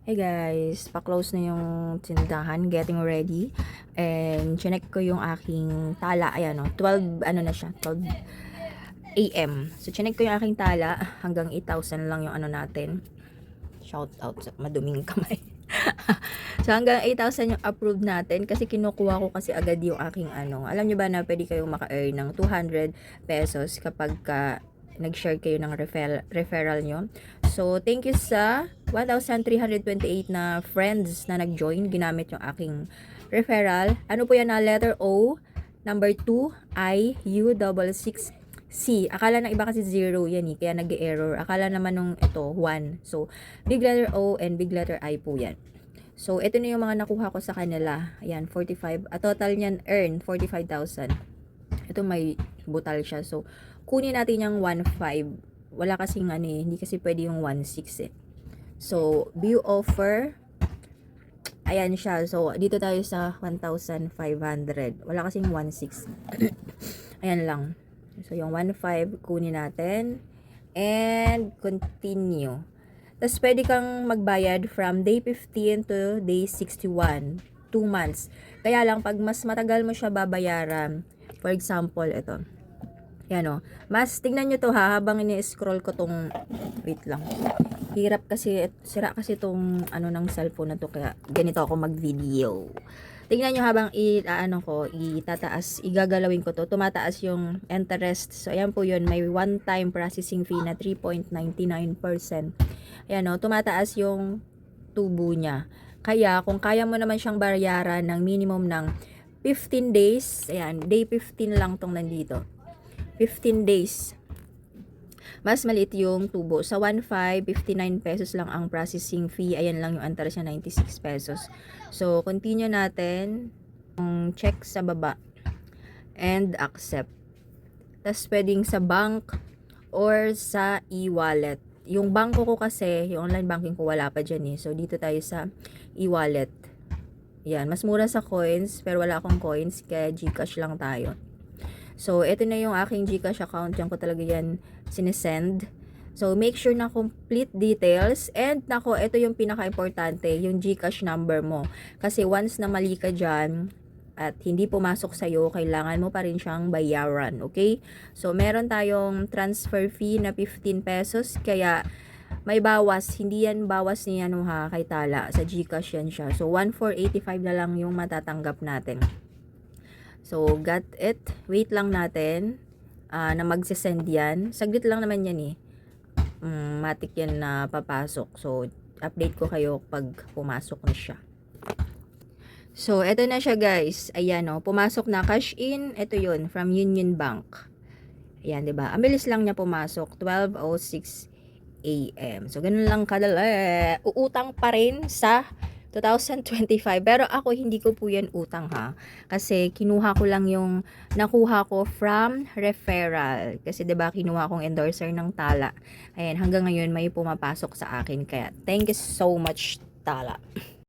Hey guys, pa-close na yung tindahan, getting ready. And chinek ko yung aking tala, ayan o, 12, ano na siya, 12 AM. So chinek ko yung aking tala, hanggang 8,000 lang yung ano natin. Shout out sa maduming kamay. So hanggang 8,000 yung approved natin kasi kinukuha ko kasi agad yung aking ano. Alam nyo ba na pwede kayong maka-earn ng 200 pesos kapag nag-share kayo ng referral nyo. So, thank you sa 1,328 na friends na nag-join. Ginamit yung aking referral. Ano po yan na letter O, number 2, I, U, 6, C. Akala ng iba kasi 0 yan eh, kaya nag-error. Akala naman nung ito, 1. So, big letter O and big letter I po yan. So, ito na yung mga nakuha ko sa kanila. Ayan, 45. A total niyan earn, 45,000. Ito may butal siya. So, kunin natin yung 1.5. Wala kasing ano eh, hindi kasi pwede yung 1.6 eh. So, view offer. Ayan siya. So, dito tayo sa 1,500. Wala kasing 1.6. Ayan lang. So, yung 1.5 kunin natin. And, continue. Tapos, pwede kang magbayad from day 15 to day 61. 2 months. Kaya lang, pag mas matagal mo siya babayaran, for example, ito. Yan o. Mas, tignan nyo to ha, habang ini-scroll ko tong, wait lang. Hirap kasi, sira kasi tong ano ng cellphone na to, kaya ganito ako mag-video. Tignan nyo habang itataas, igagalawin ko to, tumataas yung interest. So, ayan po yun, may one-time processing fee na 3.99%. Ayan o, tumataas yung tubo niya. Kaya, kung kaya mo naman siyang bayaran ng minimum ng 15 days, ayan, day 15 lang tong nandito. 15 days. Mas maliit yung tubo. Sa 1.5, 59 pesos lang ang processing fee. Ayan lang yung interest niya, 96 pesos. So, continue natin. Check sa baba. And accept. Tapos, pwedeng sa bank or sa e-wallet. Yung bangko ko kasi, yung online banking ko wala pa dyan eh. So, dito tayo sa e-wallet. Yan. Mas mura sa coins, pero wala akong coins, kaya GCash lang tayo. So, ito na yung aking GCash account. Diyan ko talaga yan sinesend. So, make sure na complete details. And, nako, ito yung pinaka-importante, yung GCash number mo. Kasi once na mali ka dyan, at hindi pumasok sa'yo, kailangan mo pa rin siyang bayaran. Okay? So, meron tayong transfer fee na 15 pesos. Kaya, may bawas. Hindi yan bawas ni ano ha, kay Tala. Sa GCash yan siya. So, 1,485 na lang yung matatanggap natin. So, got it. Wait lang natin na magsisend yan. Saglit lang naman yan eh. Matik yan na papasok. So, update ko kayo pag pumasok na siya. So, eto na siya guys. Ayan o. Pumasok na cash in. Ito yun. From Union Bank. Ayan, diba? Ang bilis lang niya pumasok. 12:06 AM. So, ganun lang kadali. Uutang pa rin sa 2025. Pero ako, hindi ko po yan utang ha. Kasi kinuha ko lang yung nakuha ko from referral. Kasi 'di ba kinuha kong endorser ng Tala. Ayan, hanggang ngayon may pumapasok sa akin. Kaya thank you so much, Tala.